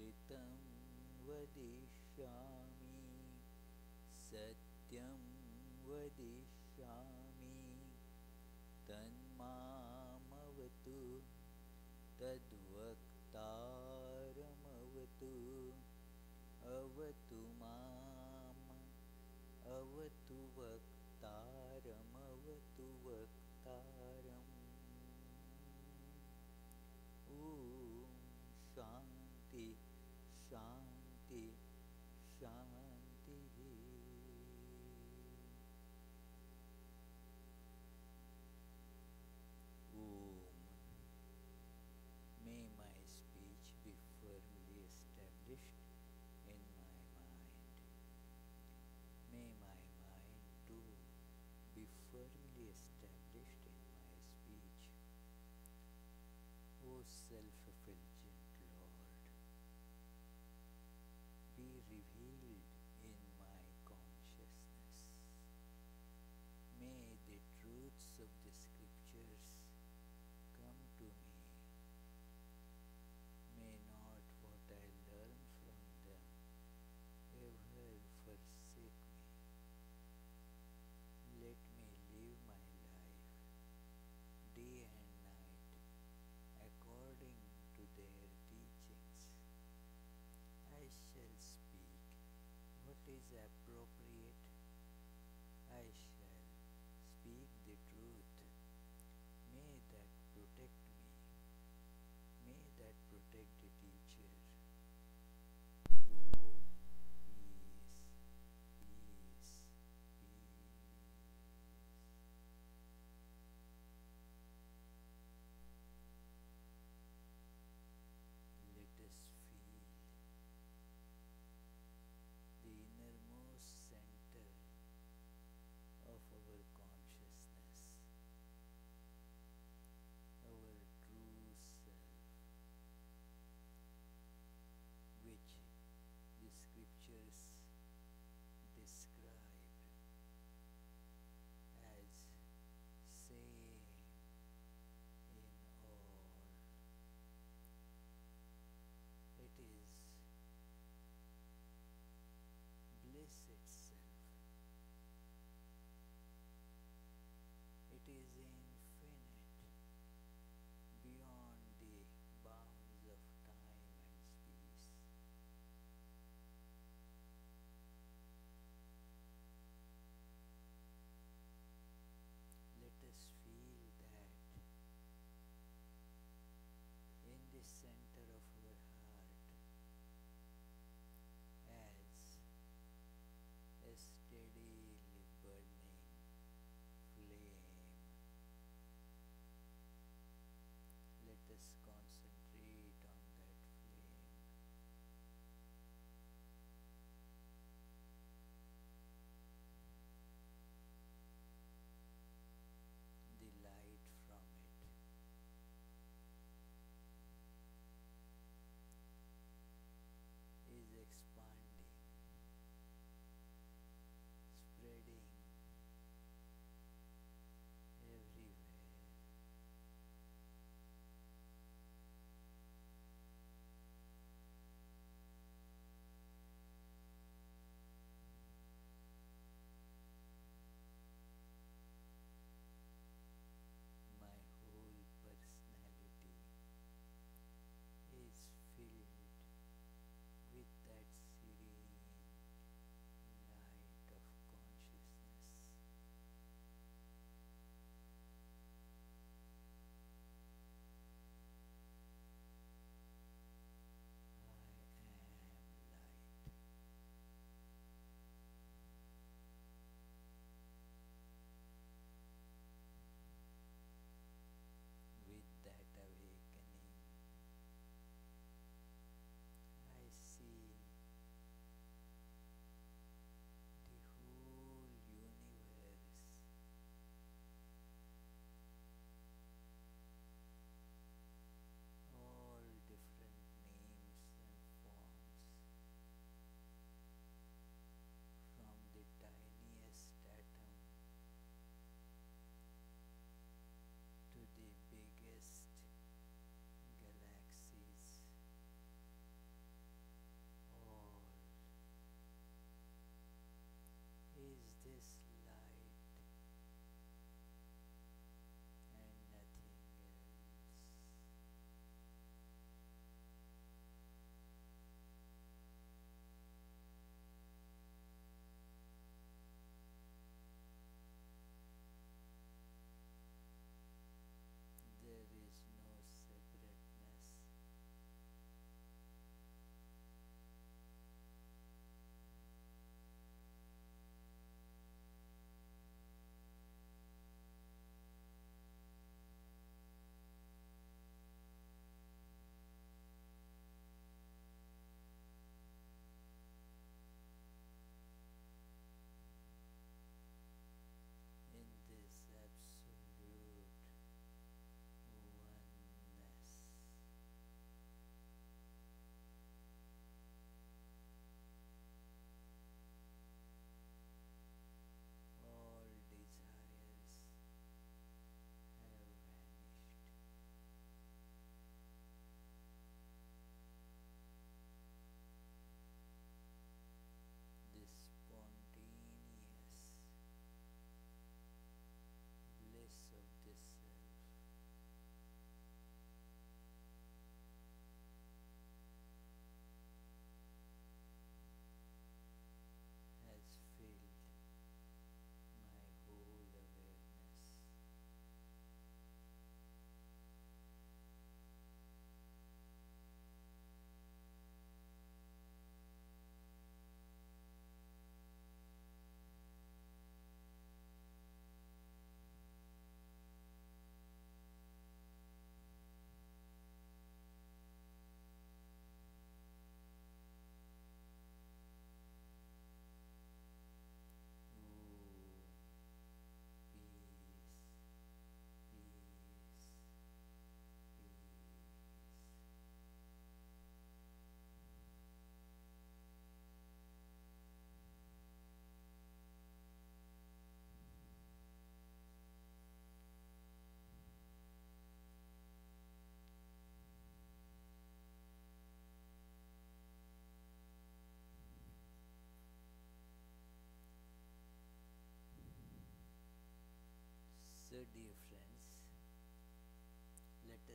अमृतं वदिष्यामि सत्यं वदिष्यामि तन्मामवतु तद्वक्तारमवतु अवतु माम् अवतु वक्तारमवतु वक्तारम् ॐ शान्ति शान्ति शान्तिः May my speech be firmly established in my mind. May my mind too be firmly established in my speech. O self-effulgent Lord, be revealed in my consciousness. May the truths of the scriptures come to me. May not what I learn from them ever forsake me. Let me live my life day and night according to their teachings. I shall speak what is appropriate. I shall speak the truth. May that protect me. May that protect the teacher. Oh, peace, peace, peace. Let us feel the innermost center of our consciousness, our true self,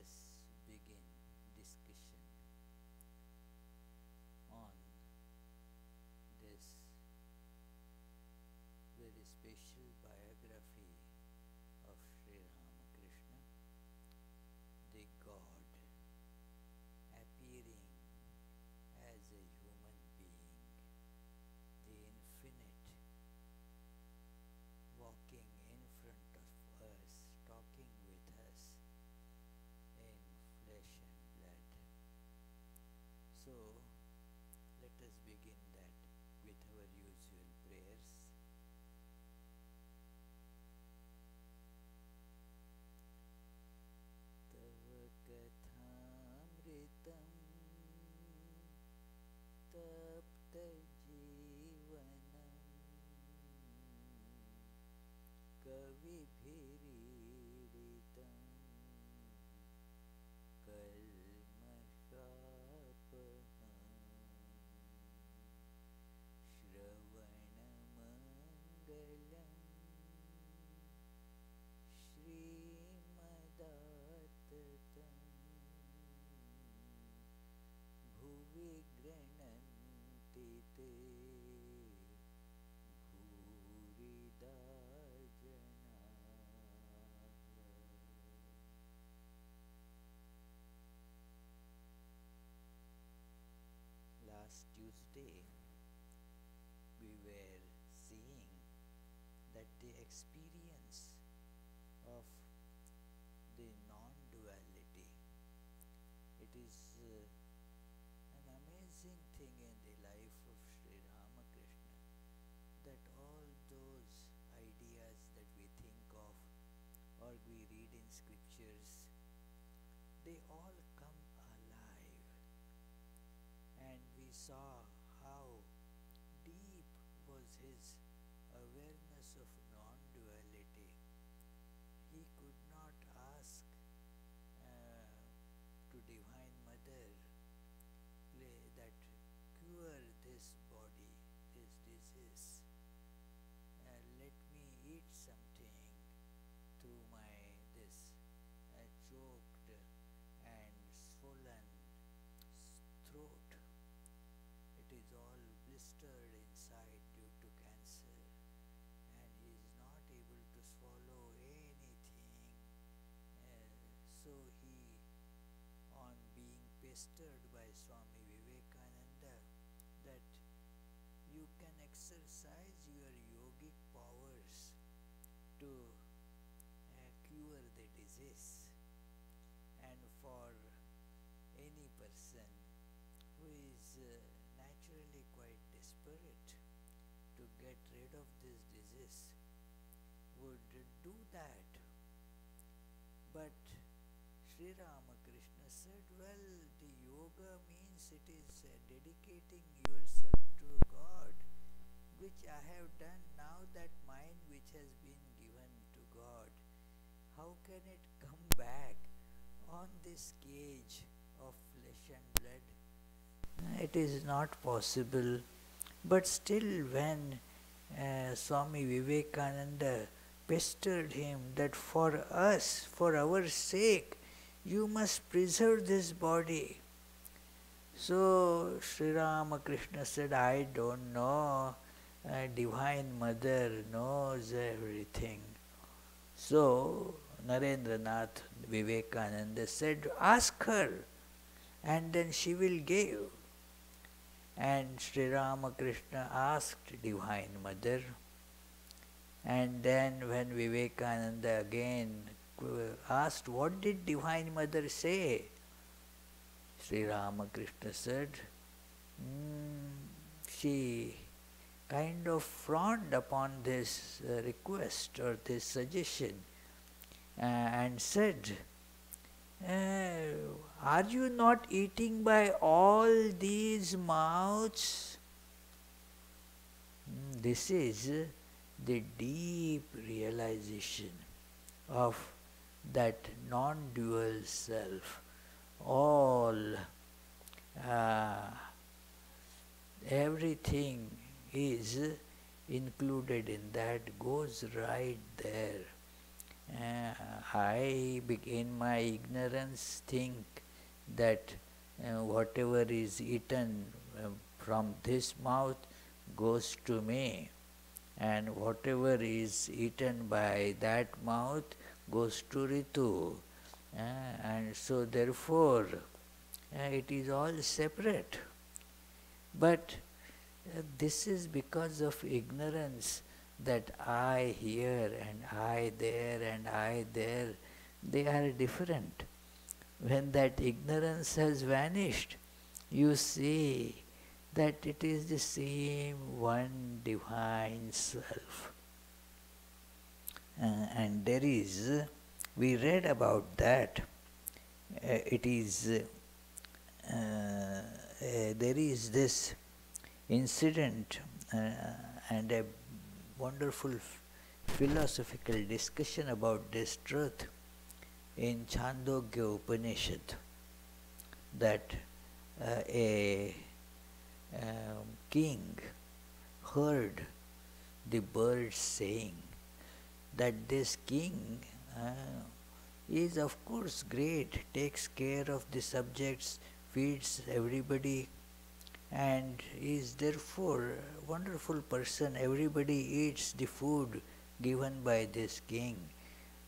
us begin discussion on this very special biography of Sri Ramakrishna, the God appearing as a human being, the infinite walking in front of us, talking with us in flesh and blood. So let us begin that with our usual prayers. Tava kathamritam tapta jivanam kavibhiriditam kalmashapaham shravanamangalam shrimadattatam bhuvi grananti te bhurida janaah. Last Tuesday we were seeing that the experience of the non-duality, it is an amazing thing in the life of Sri Ramakrishna, that all those ideas that we think of or we read in scriptures, they all come alive. And we saw how deep was his awareness of non-duality. He could not ask to Divine Mother that cure this body, this disease. Let me eat something through my this choked and swollen throat. It is all blistered inside due to cancer, and he is not able to swallow anything. So he, on being pestered by Swami Vivekananda, that you can exercise your yogic powers to cure the disease. And for any person who is naturally quite desperate to get rid of this disease would do that. But Sri Ramakrishna said, well, the yoga means it is dedicating yourself to God, which I have done. Now that mind which has been given to God, how can it come back on this cage of flesh and blood? It is not possible. But still, when Swami Vivekananda pestered him that for us, for our sake, you must preserve this body. So Sri Ramakrishna said, I don't know. Divine Mother knows everything. So Narendranath Vivekananda said, ask her, and then she will give. And Sri Ramakrishna asked Divine Mother, and then when Vivekananda again asked, what did Divine Mother say? Sri Ramakrishna said, she kind of frowned upon this request or this suggestion and said, are you not eating by all these mouths? This is the deep realization of that non-dual self. All, everything is included in that, goes right there. In my ignorance, think that whatever is eaten from this mouth goes to me, and whatever is eaten by that mouth goes to Ritu. And so therefore it is all separate. But this is because of ignorance, that I here and I there and I there, they are different. When that ignorance has vanished, you see that it is the same one divine self. And there is, we read about that, there is this incident and a wonderful philosophical discussion about this truth in Chandogya Upanishad, that a king heard the birds saying that this king is of course great, takes care of the subjects, feeds everybody, and is therefore a wonderful person. Everybody eats the food given by this king.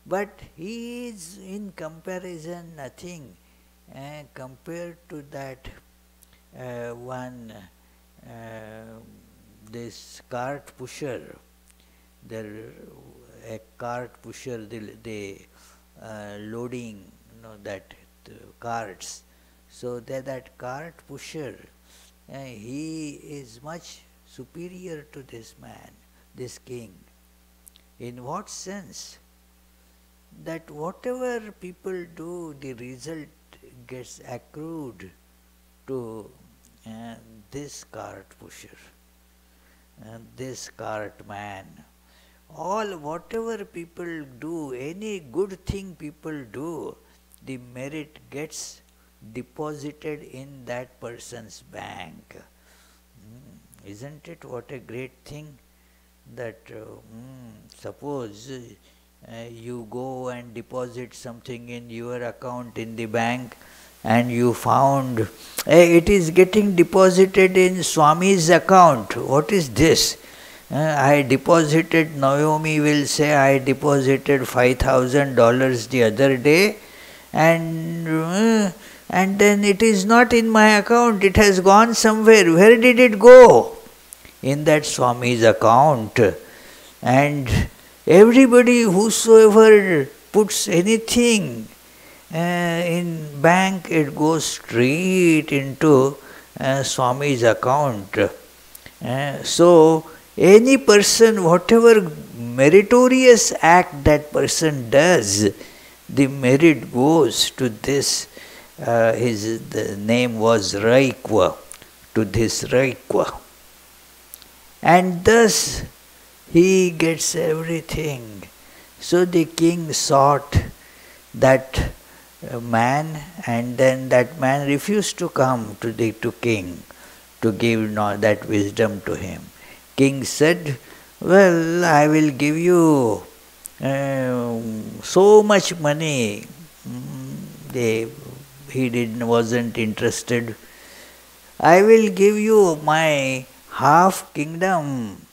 But he is in comparison nothing compared to that this cart pusher. A cart pusher, they loading that carts. So that cart pusher, he is much superior to this man, this king. In what sense? That whatever people do, the result gets accrued to this cart pusher, this cart man. All whatever people do, any good thing people do, the merit gets deposited in that person's bank. Isn't it what a great thing? That suppose you go and deposit something in your account in the bank, and you found it is getting deposited in Swami's account. What is this? I deposited, Naomi will say, I deposited $5,000 the other day, and then it is not in my account, it has gone somewhere. Where did it go? In that Swami's account. And everybody, whosoever puts anything in bank, it goes straight into Swami's account. So any person, whatever meritorious act that person does, the merit goes to this. The name was Raikwa, to this Raikwa. And thus he gets everything. So the king sought that man, and then that man refused to come to king to give that wisdom to him. King said, well, I will give you so much money. He wasn't interested. I will give you my half kingdom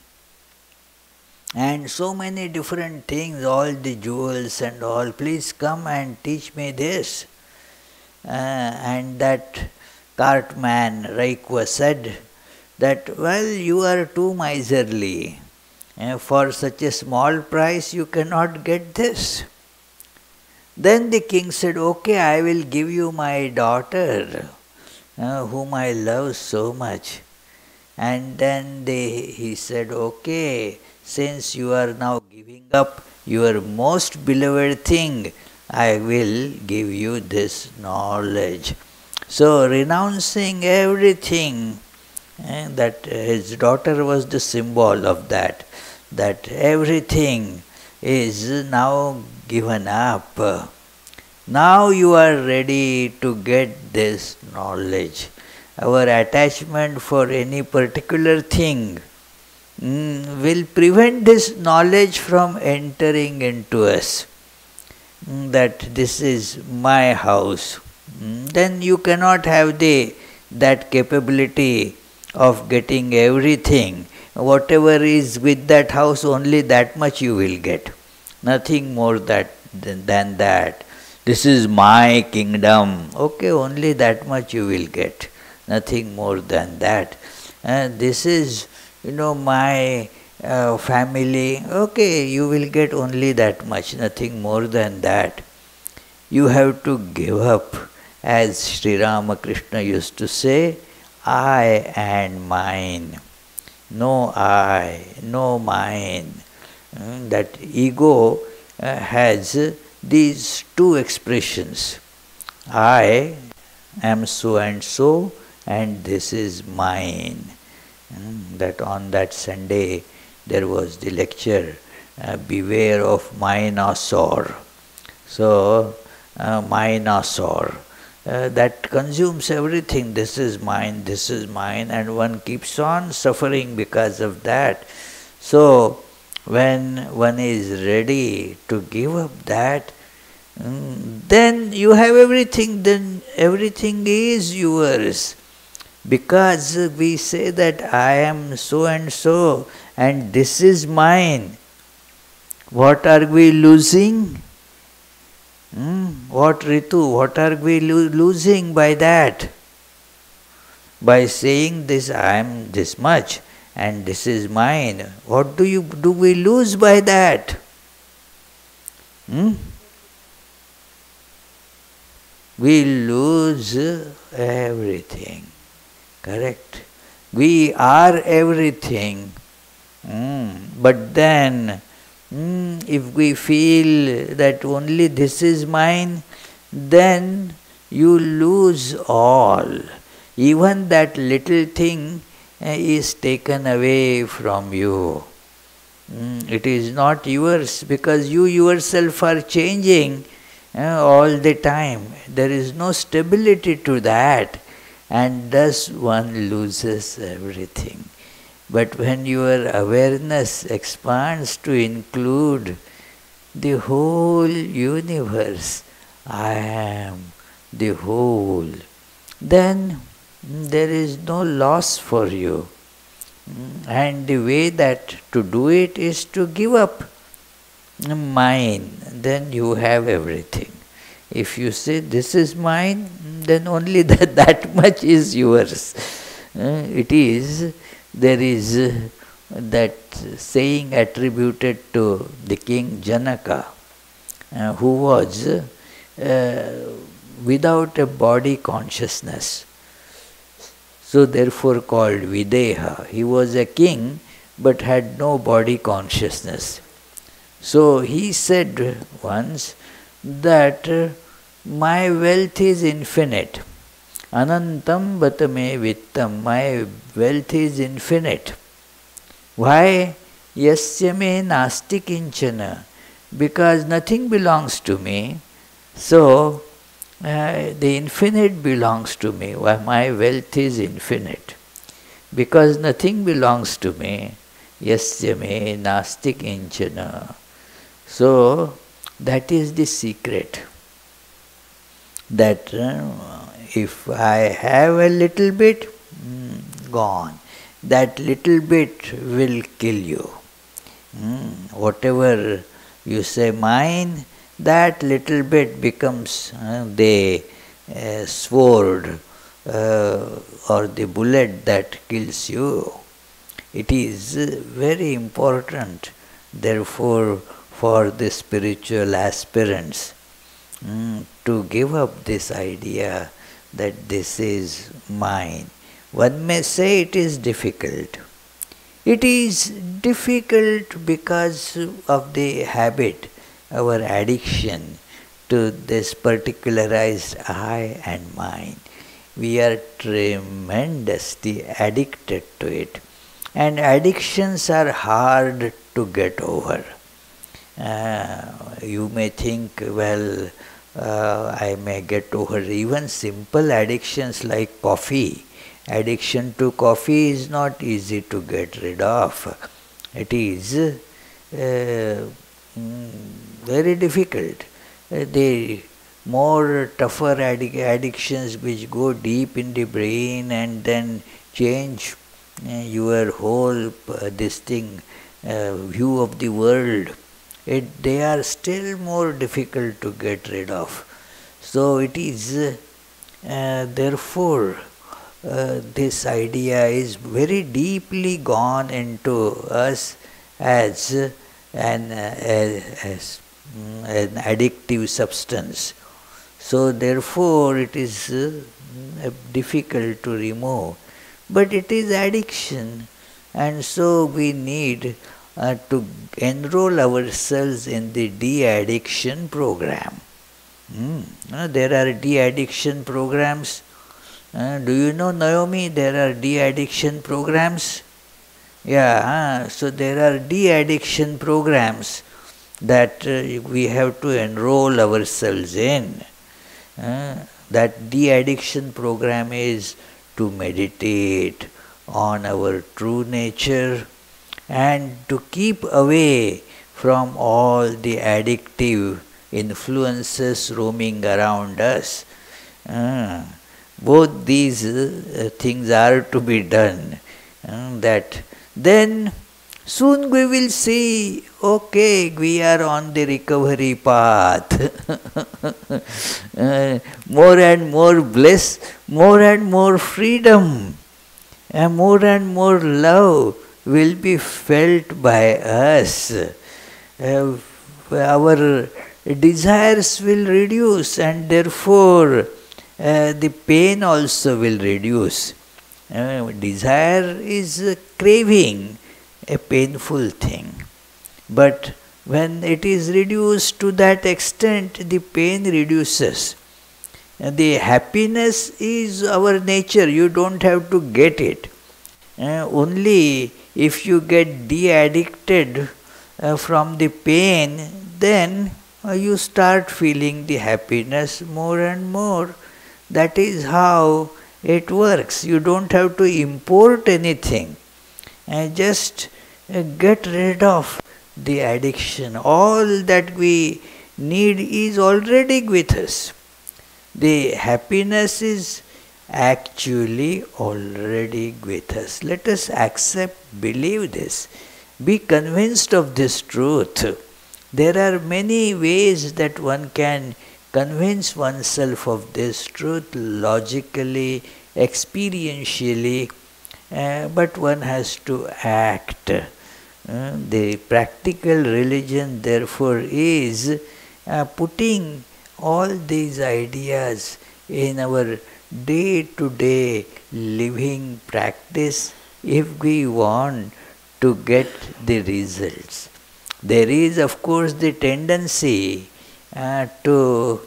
and so many different things, all the jewels and all. Please come and teach me this. And that cartman, Raikwa, said that, well, you are too miserly. For such a small price you cannot get this. Then the king said, okay, I will give you my daughter, whom I love so much. And then he said, okay, since you are now giving up your most beloved thing, I will give you this knowledge. So renouncing everything, that his daughter was the symbol of that everything is now given up. Now you are ready to get this knowledge. Our attachment for any particular thing will prevent this knowledge from entering into us. that this is my house, then you cannot have that capability of getting everything. Whatever is with that house, only that much you will get. Nothing more than that. This is my kingdom. Okay, only that much you will get. Nothing more than that. This is, my family. Okay, you will get only that much. Nothing more than that. You have to give up. As Sri Ramakrishna used to say, I and mine. No I, no mine. That ego has these two expressions. I am so and this is mine. That on that Sunday there was the lecture, beware of Minosaur. So, Minosaur. That consumes everything. This is mine, and one keeps on suffering because of that. So, when one is ready to give up that, then you have everything, then everything is yours. Because we say that I am so and this is mine. What are we losing? What Ritu? What are we losing by that? By saying this, I am this much and this is mine. What do we lose by that? We lose everything. Correct? We are everything. But then, if we feel that only this is mine, then you lose all. Even that little thing is taken away from you. It is not yours because you yourself are changing all the time. There is no stability to that, and thus one loses everything. But when your awareness expands to include the whole universe, I am the whole, then there is no loss for you. And the way that to do it is to give up mine, then you have everything. If you say this is mine, then only that much is yours. There is that saying attributed to the king Janaka, who was without a body consciousness. So therefore called Videha. He was a king but had no body consciousness. So he said once that my wealth is infinite. Anantam batame vittam. My wealth is infinite. Why? Yasya me nasti kinchana. Because nothing belongs to me. So, the infinite belongs to me. Why? My wealth is infinite. Because nothing belongs to me. Yasya me nasti kinchana. So, that is the secret. That if I have a little bit, gone. That little bit will kill you. Whatever you say mine, that little bit becomes the sword or the bullet that kills you. It is very important, therefore, for the spiritual aspirants to give up this idea that this is mine. One may say it is difficult. It is difficult because of the habit, our addiction to this particularized I and mine. We are tremendously addicted to it. And addictions are hard to get over. You may think, well, I may get over even simple addictions like coffee. Addiction to coffee is not easy to get rid of. It is very difficult. the more tougher addictions which go deep in the brain and then change your whole this thing view of the world, they are still more difficult to get rid of. So it is therefore this idea is very deeply gone into us as an addictive substance. So therefore it is difficult to remove. But it is addiction, and so we need to enroll ourselves in the de-addiction program. There are de-addiction programs. Do you know, Naomi, there are de-addiction programs? Yeah, so there are de-addiction programs that we have to enroll ourselves in. That de-addiction program is to meditate on our true nature and to keep away from all the addictive influences roaming around us. Both these things are to be done. That then soon we will see, okay, we are on the recovery path. More and more bliss, more and more freedom, and more love will be felt by us. Our desires will reduce, and therefore the pain also will reduce. Desire is craving, a painful thing. But when it is reduced to that extent, the pain reduces. The happiness is our nature, you don't have to get it. Only if you get de-addicted from the pain, then you start feeling the happiness more and more. That is how it works. You don't have to import anything. Just get rid of the addiction. All that we need is already with us. The happiness is actually already with us. Let us accept, believe this. Be convinced of this truth. There are many ways that one can convince oneself of this truth, logically, experientially, but one has to act. The practical religion, therefore, is putting all these ideas in our day-to-day living practice if we want to get the results. There is, of course, the tendency to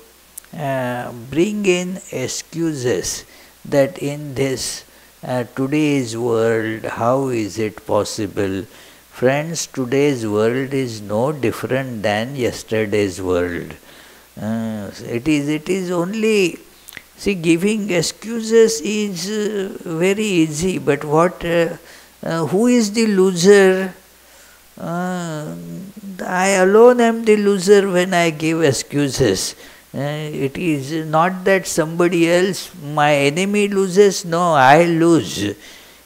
bring in excuses that in this today's world, how is it possible? Friends, today's world is no different than yesterday's world. It is only, see, giving excuses is very easy, but who is the loser? I alone am the loser when I give excuses. It is not that somebody else, my enemy loses, no, I lose.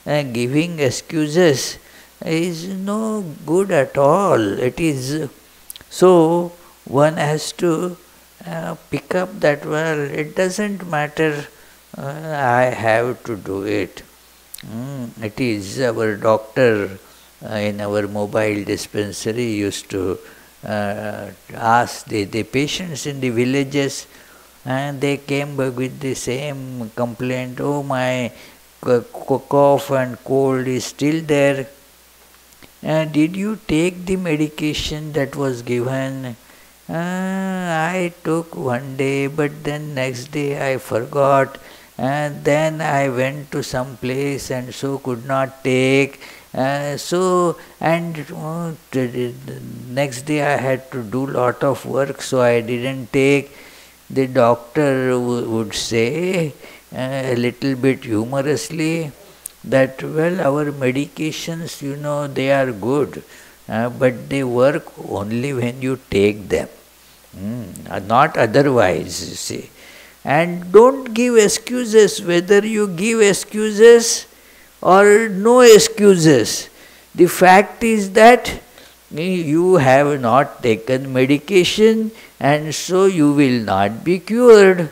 Giving excuses is no good at all. It is so one has to pick up that, well, it doesn't matter, I have to do it. It is our doctor in our mobile dispensary used to ask the patients in the villages, and they came back with the same complaint, oh, my cough and cold is still there. Did you take the medication that was given? I took one day, but then next day I forgot, and then I went to some place and so could not take. Next day I had to do lot of work, so I didn't take. The doctor would say a little bit humorously that, well, our medications, they are good, but they work only when you take them. Not otherwise, you see. And don't give excuses, whether you give excuses or no excuses. The fact is that you have not taken medication and so you will not be cured.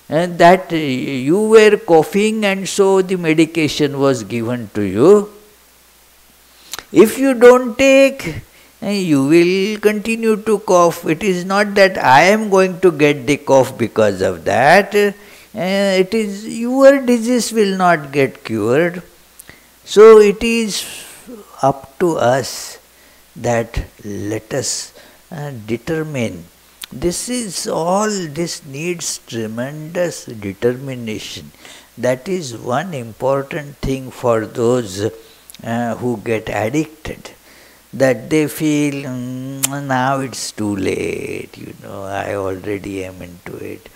And that you were coughing and so the medication was given to you. If you don't take, you will continue to cough. It is not that I am going to get the cough because of that. It is your disease will not get cured. So it is up to us that let us determine. This needs tremendous determination. That is one important thing for those who get addicted. That they feel, now it's too late, I already am into it.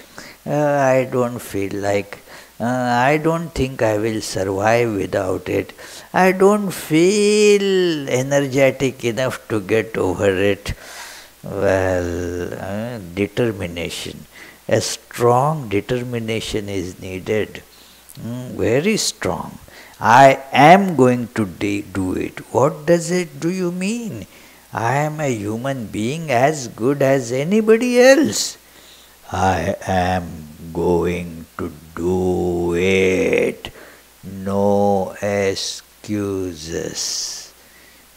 I don't feel like, I don't think I will survive without it. I don't feel energetic enough to get over it. Well, determination. A strong determination is needed. Very strong. I am going to do it. What do you mean? I am a human being as good as anybody else. I am going to do it. No excuses.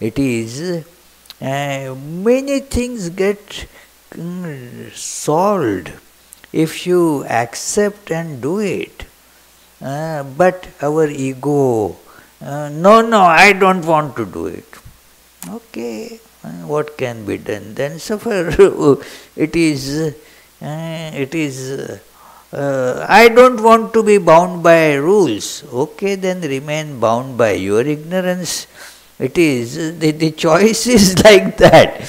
It is many things get solved if you accept and do it. But our ego, no, I don't want to do it. Okay, what can be done? Then suffer. It is, I don't want to be bound by rules. Okay, then remain bound by your ignorance. It is, the choice is like that.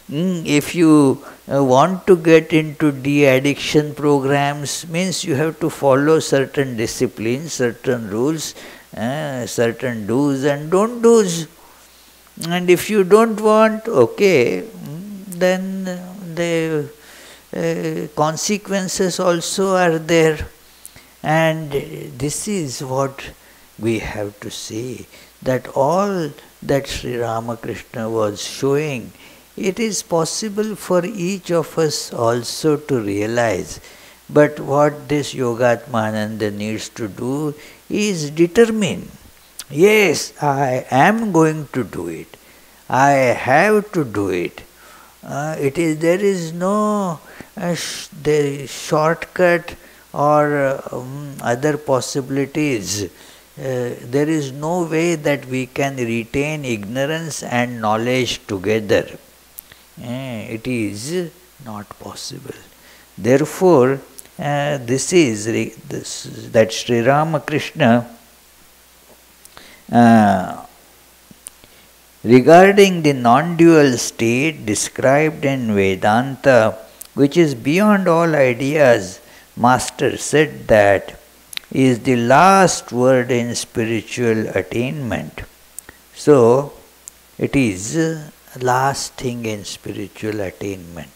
If you want to get into de-addiction programs, means you have to follow certain disciplines, certain rules, certain do's and don't do's. And if you don't want, okay, then the consequences also are there. And this is what we have to see, that all that Sri Ramakrishna was showing, it is possible for each of us also to realize. But what this Yogatmananda needs to do is determine. Yes, I am going to do it. I have to do it. There is no shortcut or other possibilities. There is no way that we can retain ignorance and knowledge together. It is not possible. Therefore, this is that Sri Ramakrishna, regarding the non-dual state described in Vedanta, which is beyond all ideas, Master said that is the last word in spiritual attainment. So, it is last thing in spiritual attainment.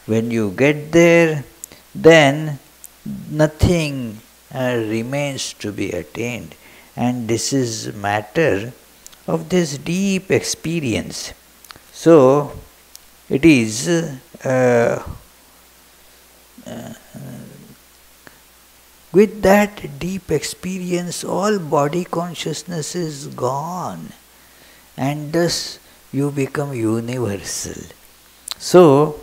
When you get there, then nothing remains to be attained. And this is matter of this deep experience. So, it is with that deep experience, all body consciousness is gone. And thus, you become universal. So,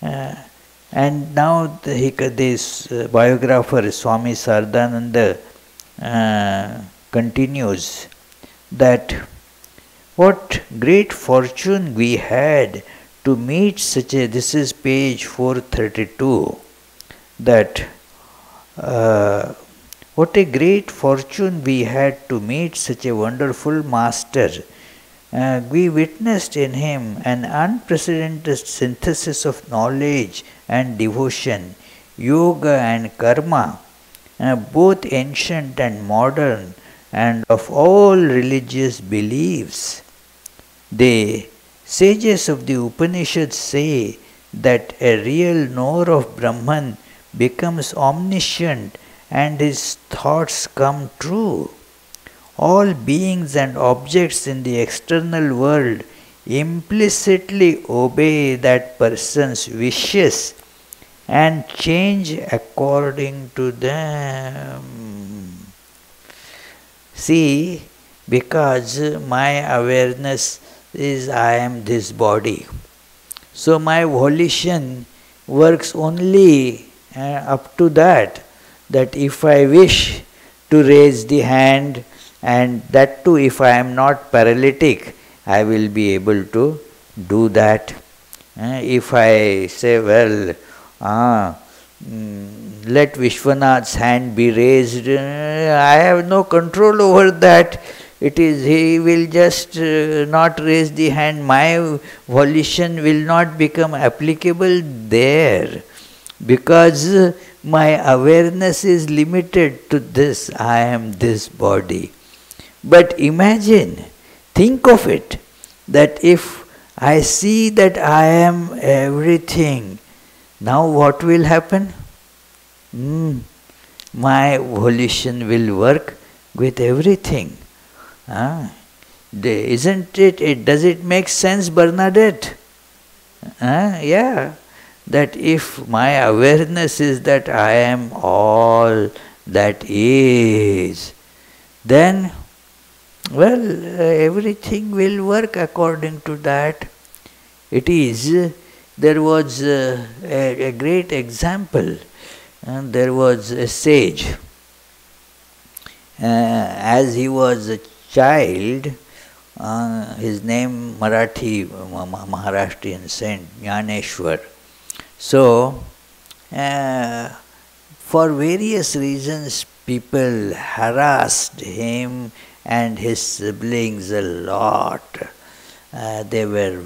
and now this biographer Swami Saradananda continues that what great fortune we had to meet such a, this is page 432, that what a great fortune we had to meet such a wonderful master. We witnessed in him an unprecedented synthesis of knowledge and devotion, yoga and karma, both ancient and modern, and of all religious beliefs. The sages of the Upanishads say that a real knower of Brahman becomes omniscient and his thoughts come true. All beings and objects in the external world implicitly obey that person's wishes and change according to them. See, because my awareness is I am this body. So my volition works only up to that if I wish to raise the hand, and that too if I am not paralytic, I will be able to do that. If I say, well, let Vishwanath's hand be raised, I have no control over that. It is, he will just not raise the hand. My volition will not become applicable there, because my awareness is limited to this. I am this body. But imagine, think of it, that if I see that I am everything, now what will happen? My volition will work with everything. Isn't it? Does it make sense, Bernadette? Yeah. That if my awareness is that I am all that is, then, well, everything will work according to that. It is, there was a great example. There was a sage. As he was a child, his name Maharashtrian saint, Jnaneshwar. So, for various reasons, people harassed him and his siblings a lot. They were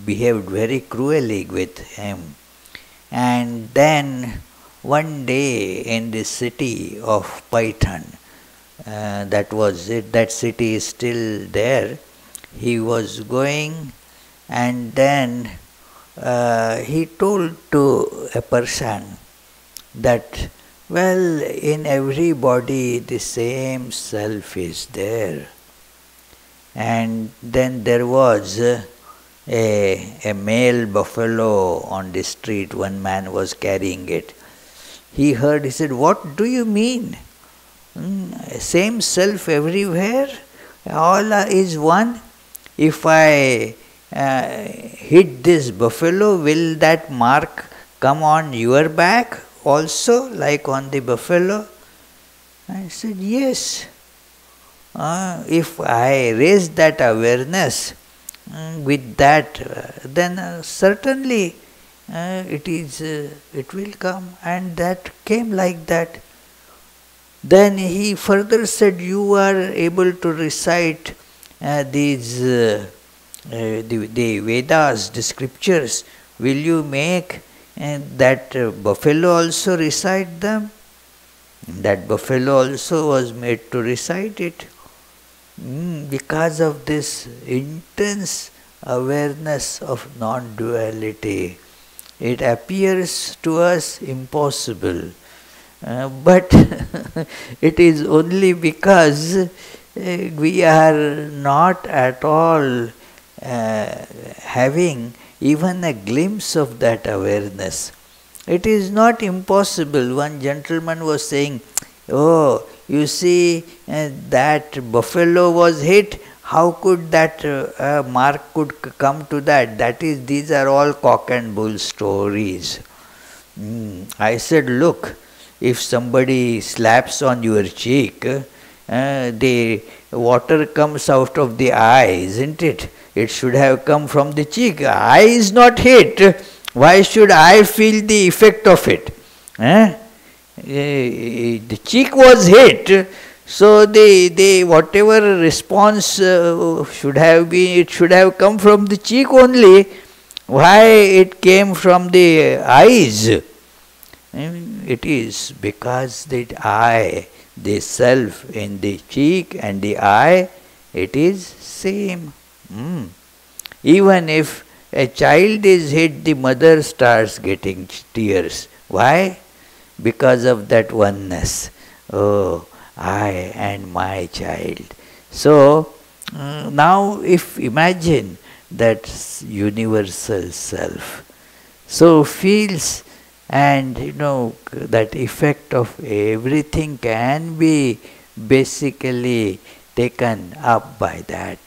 behaved very cruelly with him. And then one day in the city of Paitan, that was it, that city is still there, he was going, and then he told to a person that, well, in every body the same self is there. And then there was a male buffalo on the street. One man was carrying it. He heard, he said, "What do you mean? Same self everywhere? All is one? If I hit this buffalo, will that mark come on your back also, like on the buffalo?" I said, "Yes. If I raise that awareness with that, then certainly it will come." And that came like that. Then he further said, "You are able to recite these the Vedas, the scriptures. Will you make that buffalo also recite them?" That buffalo also was made to recite it. Because of this intense awareness of non-duality, it appears to us impossible. But it is only because we are not at all having even a glimpse of that awareness. It is not impossible. One gentleman was saying, "Oh, you see, that buffalo was hit. How could that mark could come to that? These are all cock and bull stories." I said, "Look, if somebody slaps on your cheek, the water comes out of the eye, isn't it? It should have come from the cheek. Eye is not hit. Why should I feel the effect of it? The cheek was hit, so the whatever response should have been, it should have come from the cheek only. Why it came from the eyes?" It is because the eye, the self in the cheek and the eye, it is same. Even if a child is hit, the mother starts getting tears. Why? Because of that oneness. Oh, I and my child. So, now if imagine that universal self, so feels, and that effect of everything can be basically taken up by that.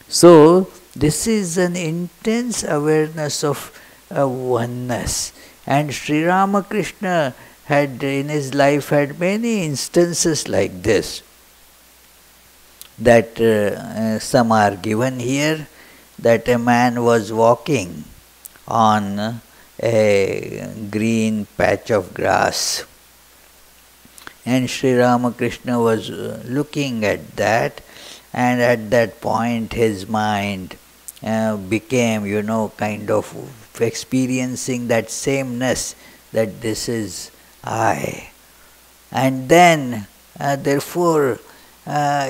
So this is an intense awareness of oneness, and Sri Ramakrishna had in his life had many instances like this, that some are given here, that a man was walking on a green patch of grass, and Sri Ramakrishna was looking at that, and at that point his mind became, kind of experiencing that sameness, that this is I. And then, therefore,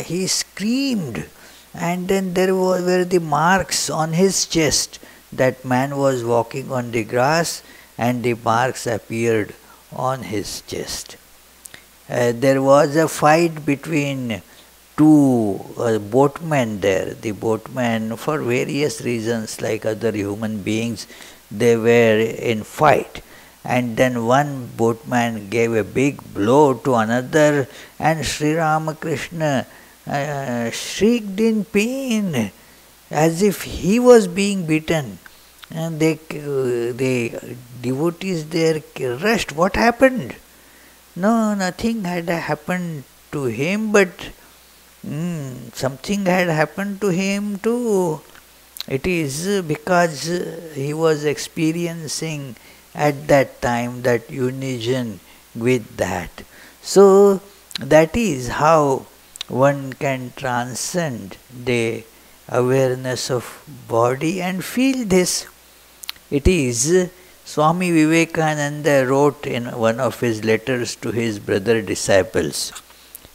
he screamed, and then there were the marks on his chest. That man was walking on the grass, and the marks appeared on his chest. There was a fight between two boatmen there. The boatmen, for various reasons, like other human beings, they were in fight. And then one boatman gave a big blow to another, and Sri Ramakrishna shrieked in pain as if he was being beaten. And the devotees there rushed. What happened? No, nothing had happened to him, but something had happened to him too. It is because he was experiencing at that time that unison with that. So that is how one can transcend the awareness of body and feel this. It is Swami Vivekananda wrote in one of his letters to his brother disciples,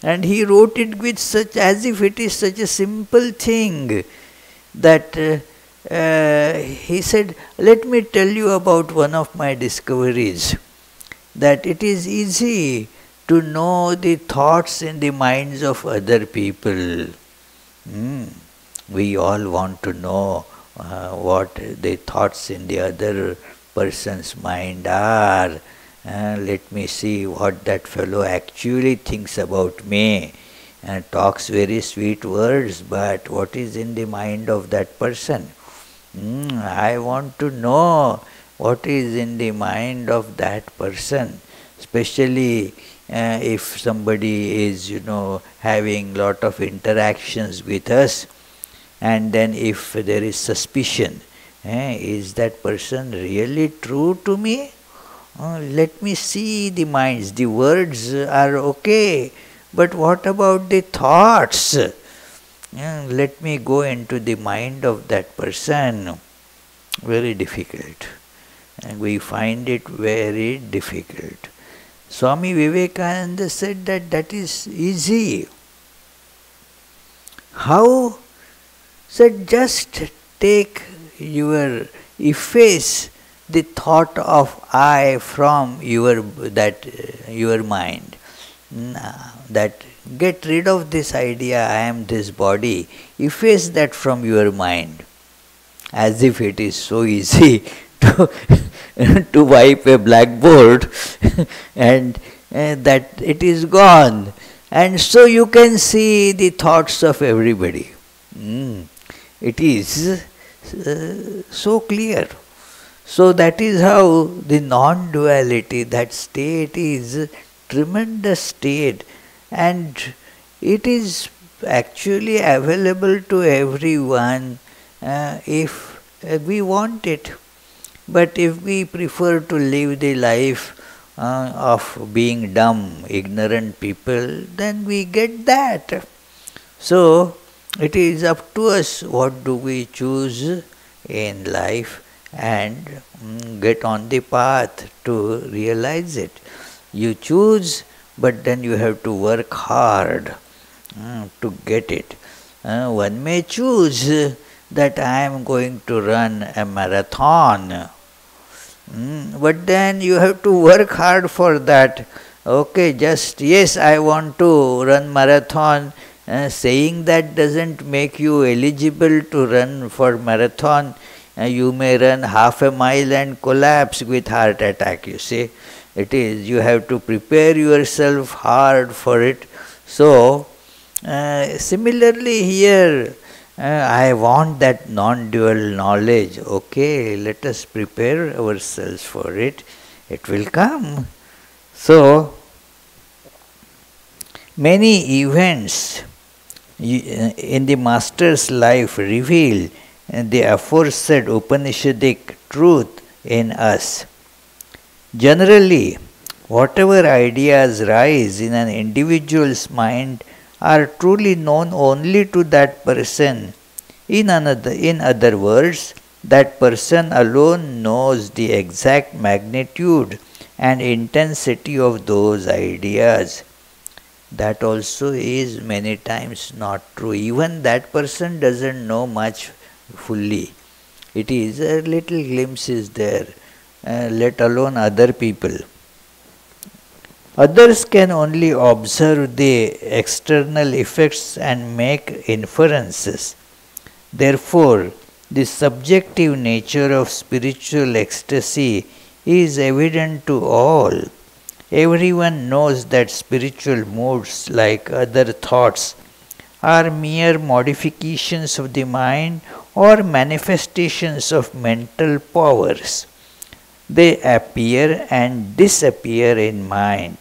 and he wrote it with such, as if it is such a simple thing, that he said, let me tell you about one of my discoveries, that it is easy to know the thoughts in the minds of other people. We all want to know what the thoughts in the other person's mind are. Let me see what that fellow actually thinks about me, and talks very sweet words, but what is in the mind of that person? I want to know what is in the mind of that person, especially if somebody is, having lot of interactions with us, and then if there is suspicion, is that person really true to me? Let me see the minds. The words are okay, but what about the thoughts? Let me go into the mind of that person. Very difficult. And we find it very difficult. Swami Vivekananda said that is easy. How? Said just efface the thought of I from your mind. That get rid of this idea, I am this body. Efface that from your mind. As if it is so easy to wipe a blackboard and that it is gone. And so you can see the thoughts of everybody. It is so clear. So that is how the non-duality, that state is tremendous state, and it is actually available to everyone if we want it. But if we prefer to live the life of being dumb, ignorant people, then we get that. So it is up to us what do we choose in life and get on the path to realize it. You choose, but then you have to work hard to get it. One may choose that I am going to run a marathon. But then you have to work hard for that. Okay, just yes, I want to run marathon. Saying that doesn't make you eligible to run for marathon. You may run half a mile and collapse with heart attack, you see. It is, you have to prepare yourself hard for it. So, similarly here, I want that non-dual knowledge. Okay, let us prepare ourselves for it. It will come. So, many events in the Master's life reveal the aforesaid Upanishadic truth in us. Generally, whatever ideas rise in an individual's mind are truly known only to that person. In other words, that person alone knows the exact magnitude and intensity of those ideas. That also is many times not true. Even that person doesn't know much fully. It is a little glimpse is there, let alone other people. Others can only observe the external effects and make inferences. Therefore, the subjective nature of spiritual ecstasy is evident to all. Everyone knows that spiritual moods, like other thoughts, are mere modifications of the mind or manifestations of mental powers. They appear and disappear in mind.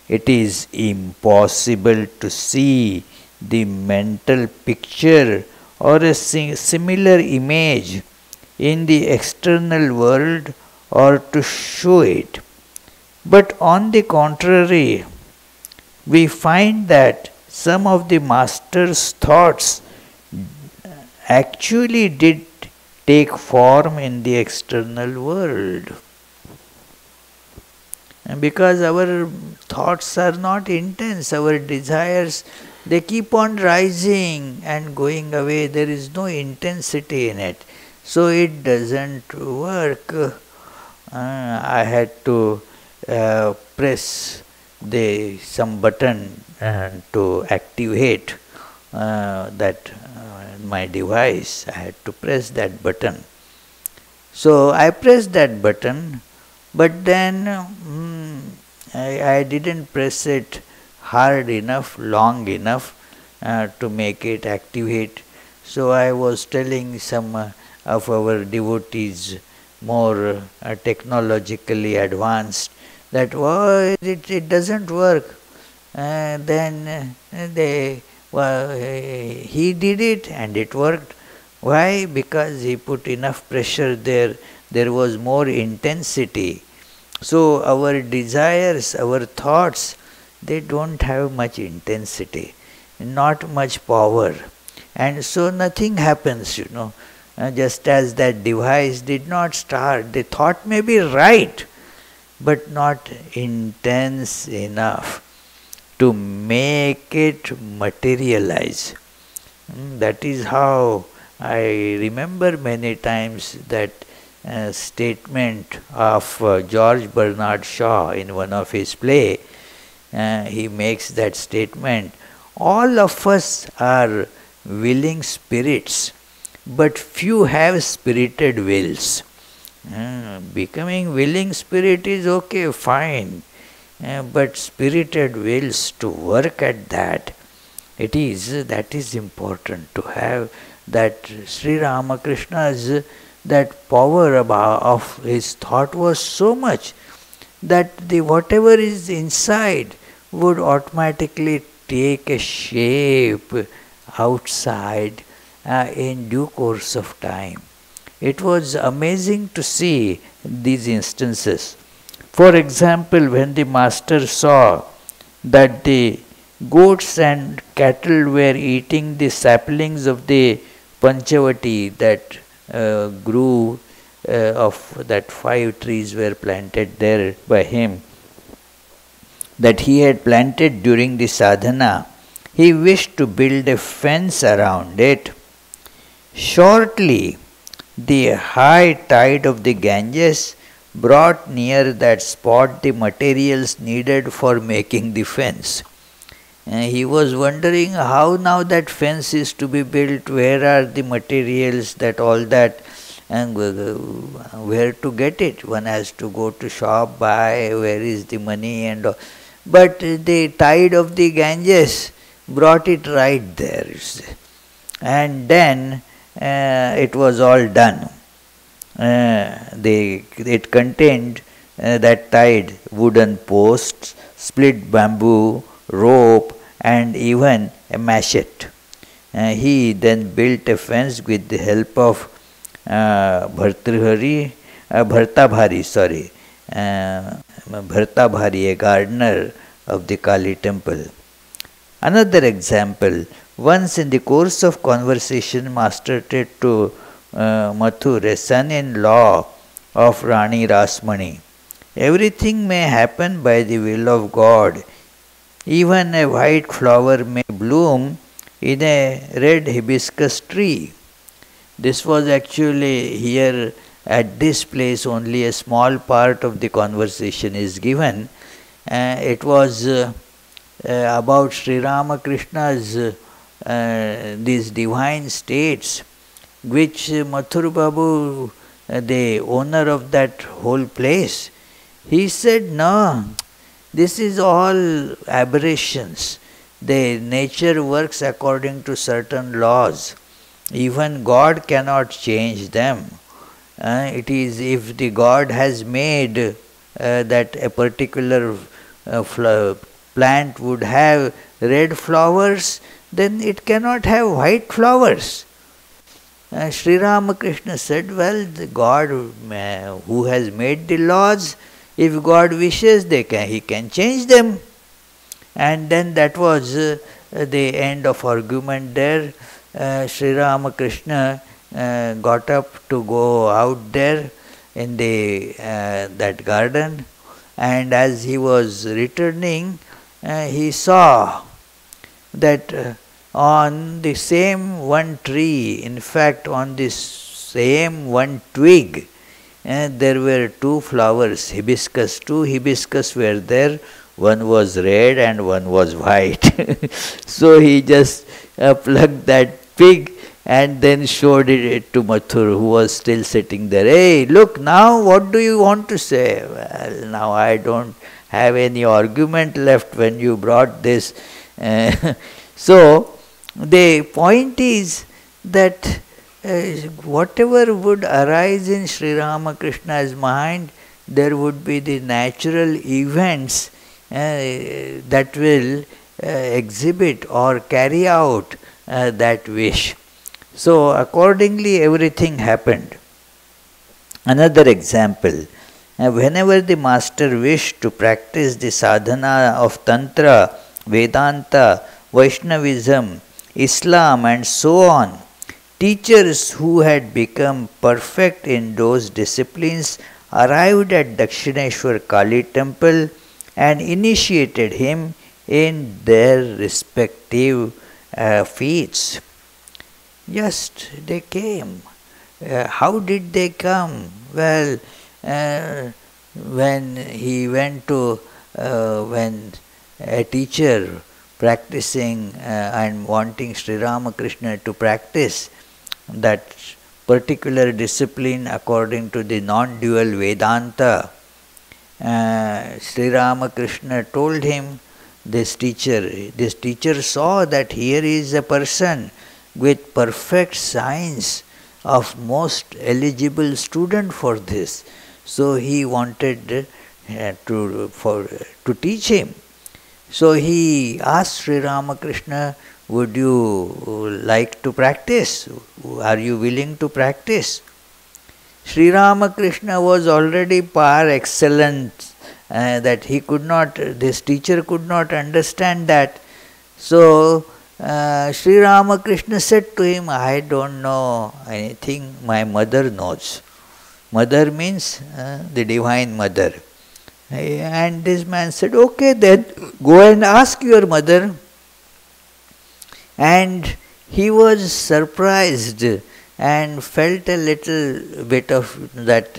It is impossible to see the mental picture or a similar image in the external world or to show it. But on the contrary, we find that some of the Master's thoughts actually did take form in the external world. And because our thoughts are not intense, our desires, they keep on rising and going away. There is no intensity in it. So it doesn't work. I had to press some button to activate my device. I had to press that button. So I pressed that button, but then I didn't press it hard enough, long enough to make it activate. So I was telling some of our devotees, more technologically advanced, that it doesn't work. Then he did it and it worked. Why? Because he put enough pressure there. There was more intensity. So our desires, our thoughts, they don't have much intensity, not much power. And so nothing happens, just as that device did not start. The thought may be right, but not intense enough to make it materialize. That is how I remember many times that statement of George Bernard Shaw in one of his plays. He makes that statement, all of us are willing spirits, but few have spirited wills. Becoming willing spirit is okay, fine, but spirited wills to work at that, that is important to have. That Sri Ramakrishna's that power of his thought was so much that whatever is inside would automatically take a shape outside in due course of time. It was amazing to see these instances. For example, when the Master saw that the goats and cattle were eating the saplings of the Panchavati that grew of that 5 trees were planted there by him, that he had planted during the sadhana, he wished to build a fence around it. Shortly, the high tide of the Ganges brought near that spot the materials needed for making the fence. He was wondering how now that fence is to be built, where are the materials, that all that, and where to get it. One has to go to shop, buy, where is the money and all. But the tide of the Ganges brought it right there. And then it was all done. It contained that tide wooden posts, split bamboo, rope, and even a machete. He then built a fence with the help of Bhartabhari, a gardener of the Kali temple. Another example, once in the course of conversation, Master said to Mathur, a son-in-law of Rani Rasmani, everything may happen by the will of God. Even a white flower may bloom in a red hibiscus tree. This was actually here at this place, only a small part of the conversation is given. It was about Sri Ramakrishna's these divine states, which Mathur Babu, the owner of that whole place, he said, no, this is all aberrations. The nature works according to certain laws. Even God cannot change them. It is if the God has made that a particular plant would have red flowers, then it cannot have white flowers. Sri Ramakrishna said, well, the God who has made the laws, if God wishes, he can change them. And then that was the end of argument there. Sri Ramakrishna got up to go out there in that garden, and as he was returning, he saw that on the same one tree, in fact on this same one twig, there were two flowers, hibiscus. Two hibiscus were there, one was red and one was white. So he just plucked that twig and then showed it to Mathur, who was still sitting there. Hey, look, now what do you want to say? Well, now I don't have any argument left when you brought this. So the point is that whatever would arise in Sri Ramakrishna's mind, there would be the natural events that will exhibit or carry out that wish. So accordingly everything happened. Another example, whenever the master wished to practice the sadhana of Tantra, Vedanta, Vaishnavism, Islam and so on, teachers who had become perfect in those disciplines arrived at Dakshineshwar Kali temple and initiated him in their respective feats. Just they came. How did they come? Well, when he went to, when a teacher practicing and wanting Sri Ramakrishna to practice that particular discipline according to the non-dual Vedanta, Sri Ramakrishna told him, this teacher saw that here is a person with perfect science of most eligible student for this. So he wanted to teach him. So he asked Sri Ramakrishna, would you like to practice? Are you willing to practice? Sri Ramakrishna was already par excellent, that he could not, this teacher could not understand that. So Sri Ramakrishna said to him, I don't know anything, my mother knows. Mother means the Divine Mother. And this man said, okay, then go and ask your mother. And he was surprised and felt a little bit of that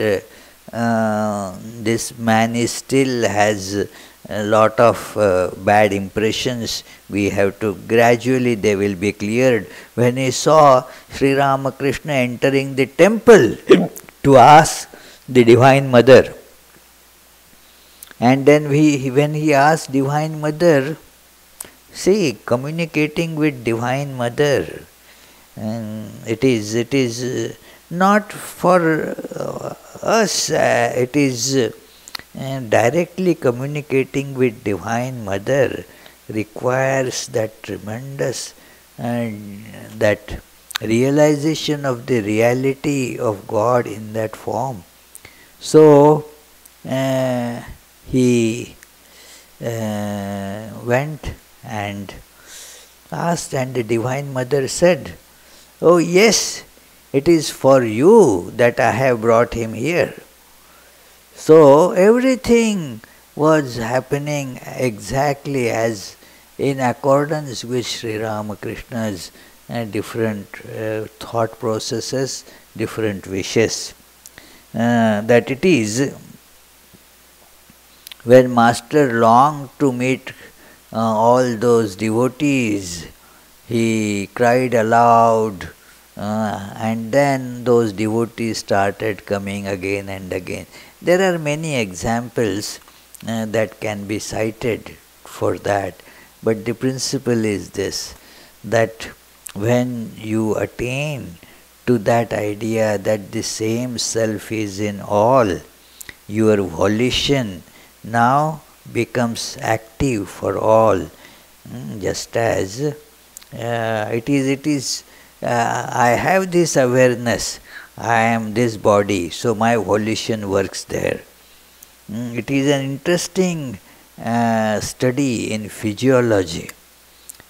this man is still has a lot of bad impressions. We have to gradually they will be cleared. When he saw Sri Ramakrishna entering the temple to ask the Divine Mother, and then when he asked Divine Mother, see, communicating with Divine Mother, and it is not for us, it is directly communicating with Divine Mother requires that tremendous that realization of the reality of God in that form. So he went and asked, and the Divine Mother said, "Oh yes, it is for you that I have brought him here." So everything was happening exactly as in accordance with Sri Ramakrishna's different thought processes, different wishes. That it is when Master longed to meet all those devotees, he cried aloud, and then those devotees started coming again and again. There are many examples that can be cited for that, but the principle is this, that when you attain to that idea that the same self is in all, your volition now becomes active for all, just as it is I have this awareness, I am this body, so my volition works there. It is an interesting study in physiology,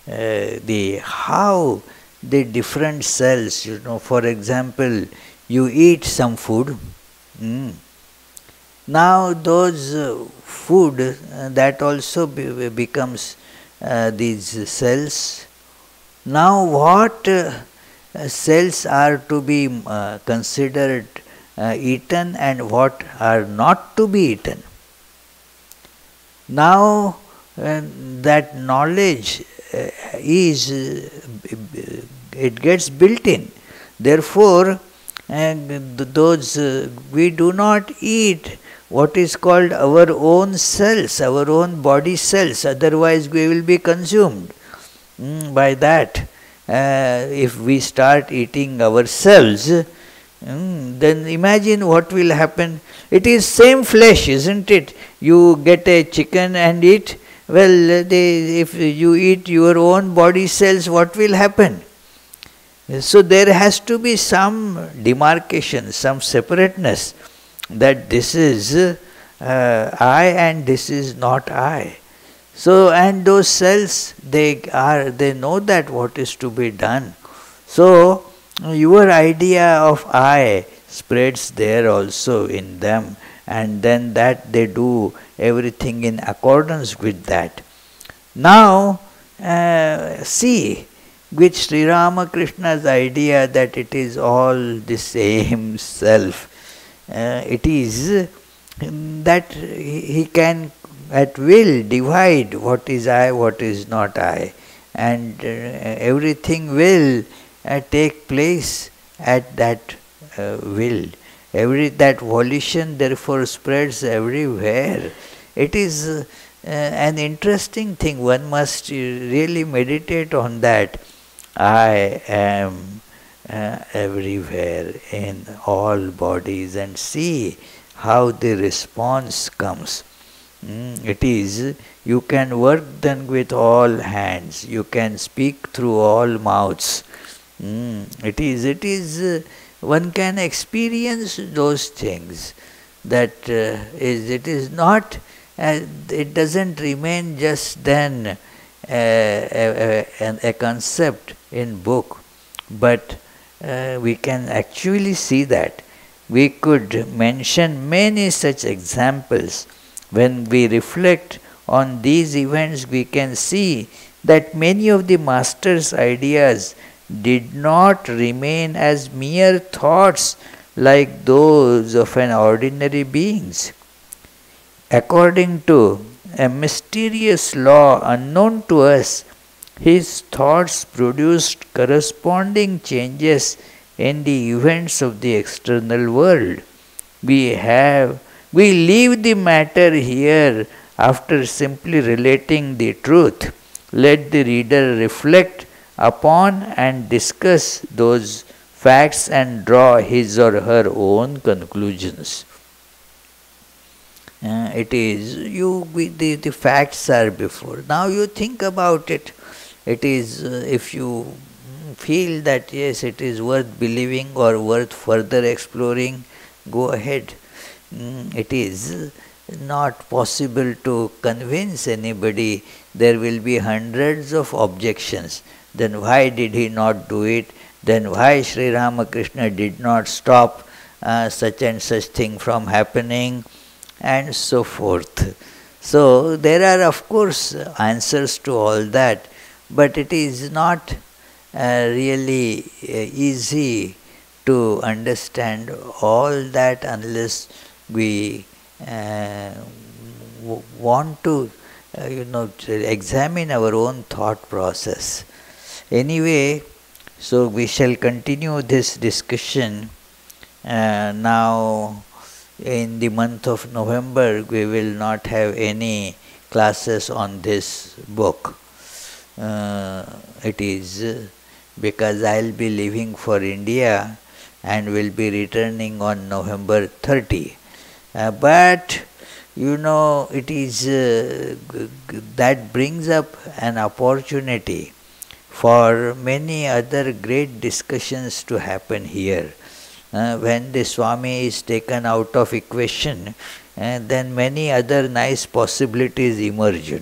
the how the different cells, for example, you eat some food, now those food that also becomes these cells. Now what cells are to be considered eaten and what are not to be eaten? Now that knowledge is it gets built in. Therefore, those we do not eat what is called our own cells, our own body cells, otherwise we will be consumed by that. If we start eating ourselves, then imagine what will happen. It is same flesh, isn't it? You get a chicken and eat. Well, if you eat your own body cells, what will happen? So there has to be some demarcation, some separateness, that this is I and this is not I. So, and those cells, they know that what is to be done. So your idea of I spreads there also in them, and then that they do everything in accordance with that. Now see, with Sri Ramakrishna's idea that it is all the same self, it is that he can at will divide what is I, what is not I, and everything will take place at that will. That volition therefore spreads everywhere. It is an interesting thing. One must really meditate on that. I am everywhere in all bodies, and see how the response comes. It is, you can work then with all hands, you can speak through all mouths. It is, one can experience those things. That it is not, it doesn't remain just then a concept in book, but we can actually see that. We could mention many such examples. When we reflect on these events, we can see that many of the Master's ideas did not remain as mere thoughts like those of an ordinary beings. According to a mysterious law unknown to us, his thoughts produced corresponding changes in the events of the external world. We leave the matter here after simply relating the truth. Let the reader reflect upon and discuss those facts and draw his or her own conclusions. The facts are before. Now you think about it. It is, if you feel that yes, it is worth believing or worth further exploring, go ahead. It is not possible to convince anybody. There will be hundreds of objections. Then why did he not do it? Then why Sri Ramakrishna did not stop such and such thing from happening? And so forth. So there are of course answers to all that, but it is not really easy to understand all that unless we want to examine our own thought process. Anyway, so we shall continue this discussion now. In the month of November, we will not have any classes on this book. It is because I will be leaving for India and will be returning on November 30. But it is that brings up an opportunity for many other great discussions to happen here. When the Swami is taken out of equation, then many other nice possibilities emerge,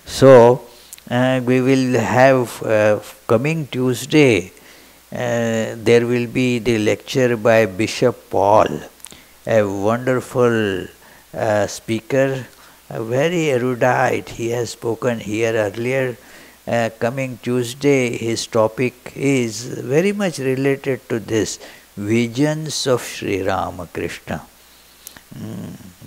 So, we will have coming Tuesday, there will be the lecture by Bishop Paul, a wonderful speaker, very erudite. He has spoken here earlier. Coming Tuesday, his topic is very much related to this. Visions of Sri Ramakrishna.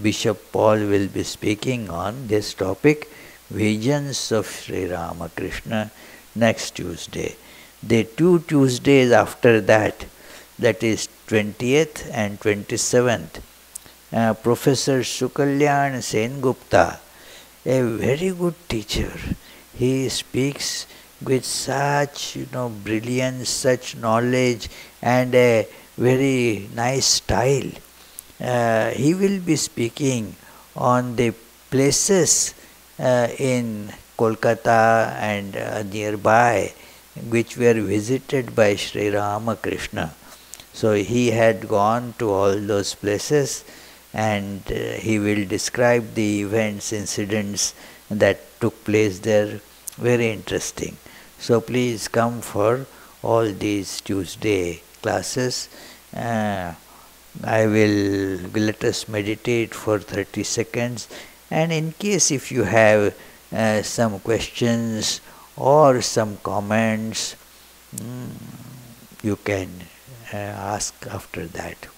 Bishop Paul will be speaking on this topic, Visions of Sri Ramakrishna, next Tuesday. The 2 Tuesdays after that, that is 20th and 27th, Professor Sukalyan Sengupta, a very good teacher. He speaks with such brilliance, such knowledge, and a very nice style. He will be speaking on the places in Kolkata and nearby which were visited by Sri Ramakrishna. So he had gone to all those places and he will describe the events, incidents that took place there. Very interesting. So please come for all these Tuesday classes. Let us meditate for 30 seconds, and in case if you have some questions or some comments, you can ask after that.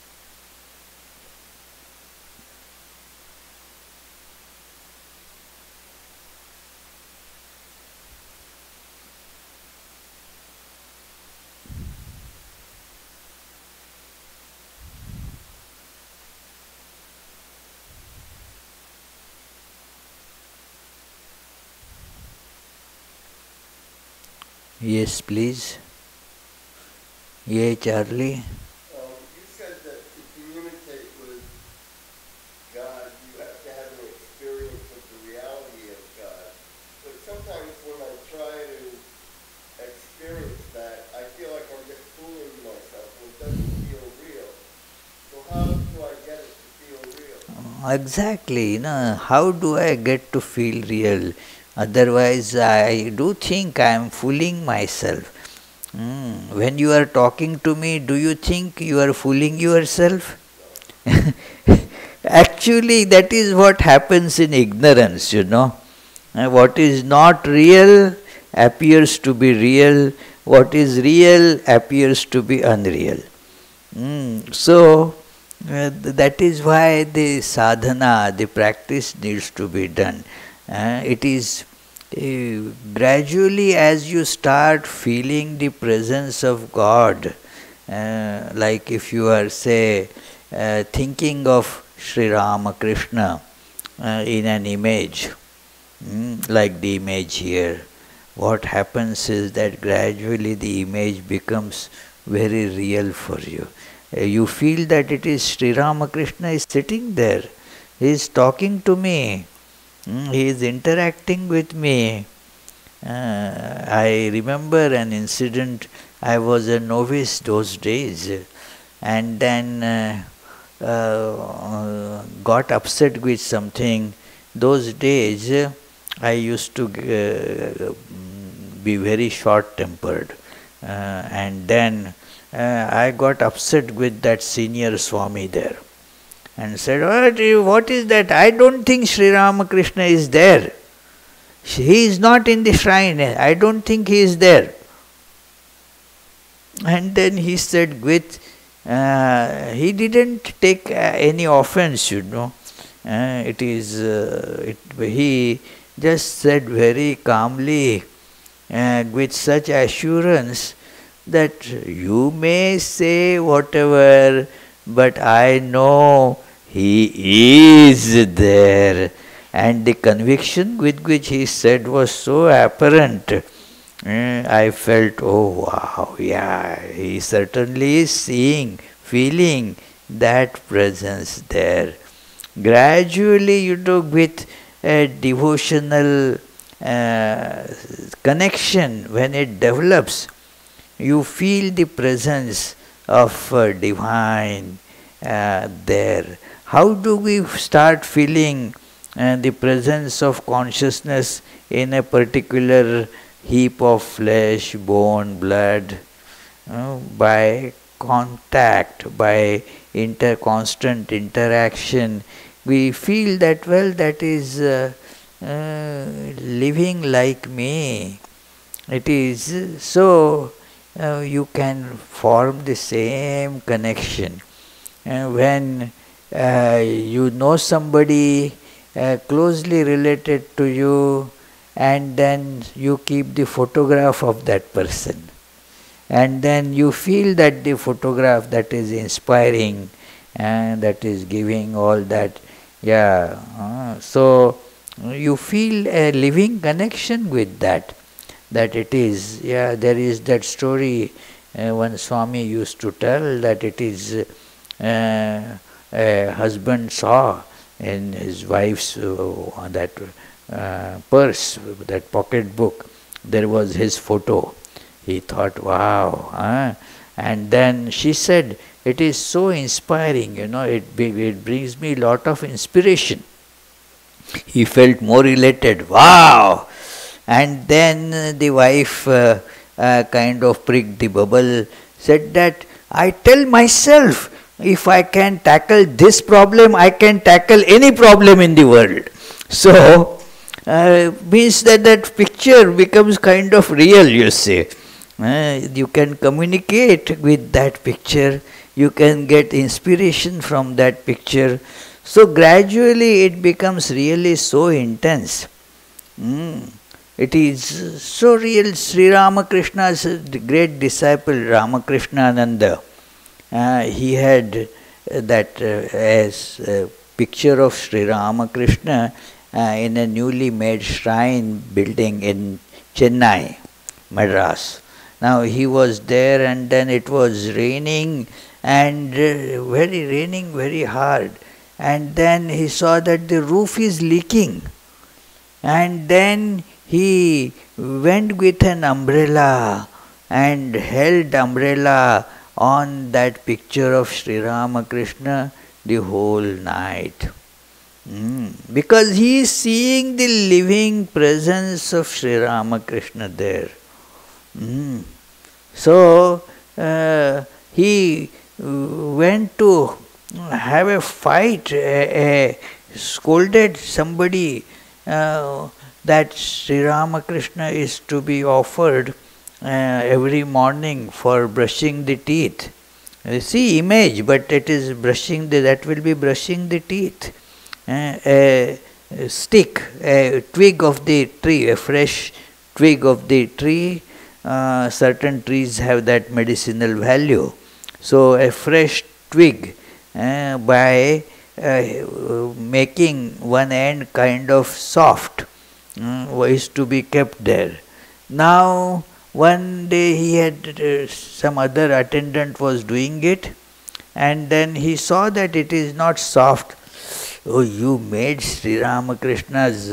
Yes, please. Yeah, Charlie. You said that to communicate with God, you have to have an experience of the reality of God. But sometimes when I try to experience that, I feel like I'm just fooling myself and it doesn't feel real. So how do I get it to feel real? Exactly. How do I get to feel real? Otherwise, I do think I am fooling myself. When you are talking to me, do you think you are fooling yourself? Actually, that is what happens in ignorance, What is not real appears to be real. what is real appears to be unreal. So, that is why the sadhana, the practice needs to be done. It is gradually as you start feeling the presence of God, like if you are, say, thinking of Sri Ramakrishna in an image, like the image here, what happens is that gradually the image becomes very real for you. You feel that it is Sri Ramakrishna is sitting there. He is talking to me. He is interacting with me. I remember an incident. I was a novice those days, and then got upset with something. Those days I used to be very short-tempered, and then I got upset with that senior Swami there and said, what is that? I don't think Sri Ramakrishna is there. He is not in the shrine. I don't think he is there. And then he said, he didn't take any offense, he just said very calmly, with such assurance, that you may say whatever, but I know he is there. And the conviction with which he said was so apparent. I felt, oh wow, yeah, he certainly is seeing, feeling that presence there. Gradually, with a devotional connection, when it develops, you feel the presence of divine there. How do we start feeling the presence of consciousness in a particular heap of flesh, bone, blood? By contact, by constant interaction. We feel that, well, that is living like me. It is so. You can form the same connection. When you know somebody closely related to you, and then you keep the photograph of that person, and then you feel that the photograph that is inspiring and that is giving all that, so you feel a living connection with that it is, there is that story one Swami used to tell, that it is a husband saw in his wife's that purse, that pocket book, there was his photo. He thought, wow. And then she said, it is so inspiring, it brings me a lot of inspiration. He felt more related, wow. And then the wife kind of pricked the bubble, said that, I tell myself, if I can tackle this problem, I can tackle any problem in the world. So, means that picture becomes kind of real, you see. You can communicate with that picture, you can get inspiration from that picture. So gradually it becomes really so intense. It is so real. Sri Ramakrishna's great disciple Ramakrishna, he had that as a picture of Sri Ramakrishna in a newly made shrine building in Chennai, Madras. Now he was there, and then it was raining, and raining very hard. And then he saw that the roof is leaking. And then he went with an umbrella and held umbrella on that picture of Sri Ramakrishna the whole night. Because he is seeing the living presence of Sri Ramakrishna there. So he went to have a fight, scolded somebody that Sri Ramakrishna is to be offered every morning for brushing the teeth. See image, but it is brushing that will be brushing the teeth. A stick, a twig of the tree, a fresh twig of the tree. Certain trees have that medicinal value. So a fresh twig, by making one end kind of soft, is to be kept there. Now one day he had some other attendant was doing it, and then he saw that it is not soft. Oh, you made Sri Ramakrishna's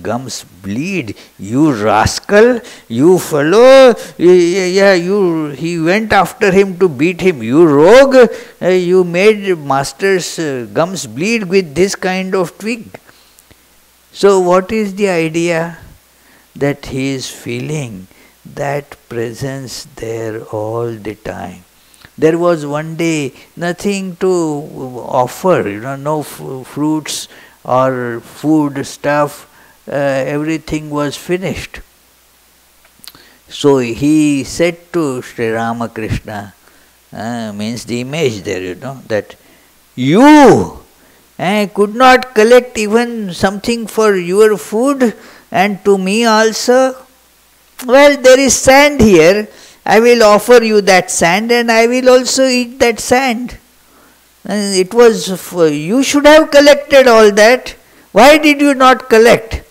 gums bleed, you rascal, you fellow, yeah, you. He went after him to beat him, you rogue, you made master's gums bleed with this kind of twig. So what is the idea? That he is feeling that presence there all the time. There was one day nothing to offer, no fruits or food stuff, everything was finished. So he said to Sri Ramakrishna, means the image there, that you could not collect even something for your food and to me also. Well, there is sand here. I will offer you that sand and I will also eat that sand. And it was you should have collected all that. Why did you not collect?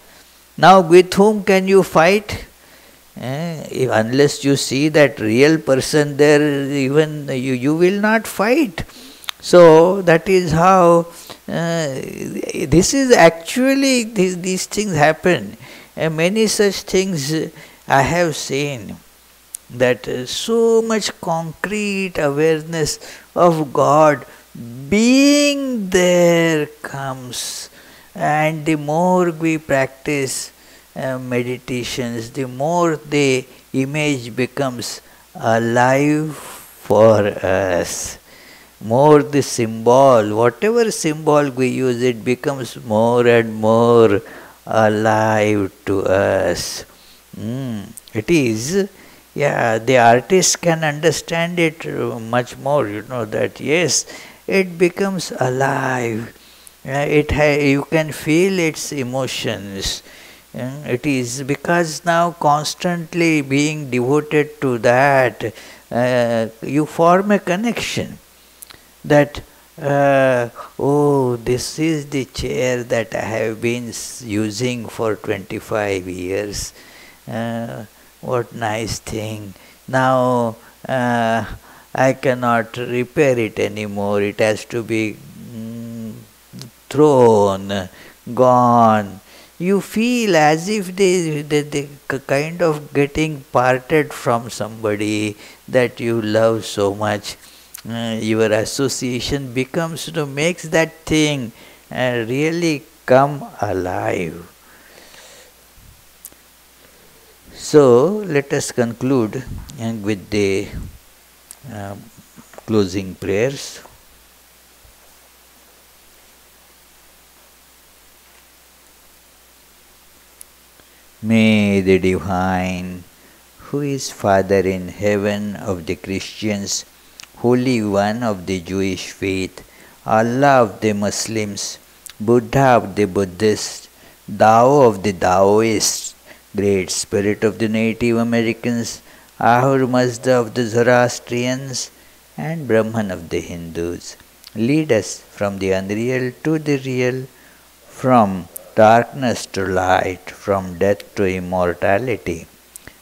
Now with whom can you fight? Unless you see that real person there, even you will not fight. So that is how this is actually, these things happen. Many such things I have seen, that so much concrete awareness of God being there comes, and the more we practice meditations, the more the image becomes alive for us. More the symbol, whatever symbol we use, it becomes more and more alive to us. It is, the artist can understand it much more, that yes, it becomes alive. You can feel its emotions. It is because now constantly being devoted to that, you form a connection. That, oh, this is the chair that I have been using for 25 years. What nice thing. Now I cannot repair it anymore. It has to be thrown, gone. You feel as if they kind of getting parted from somebody that you love so much. Your association makes that thing really come alive. So let us conclude with the closing prayers. May the Divine, who is Father in heaven of the Christians, Holy One of the Jewish faith, Allah of the Muslims, Buddha of the Buddhists, Tao of the Taoists, Great Spirit of the Native Americans, Ahura Mazda of the Zoroastrians, and Brahman of the Hindus, lead us from the unreal to the real, from darkness to light, from death to immortality.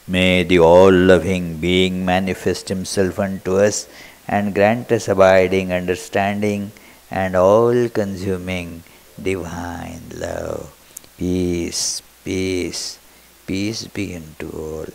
May the all-loving Being manifest Himself unto us and grant us abiding understanding and all-consuming divine love. Peace, peace, peace be unto all.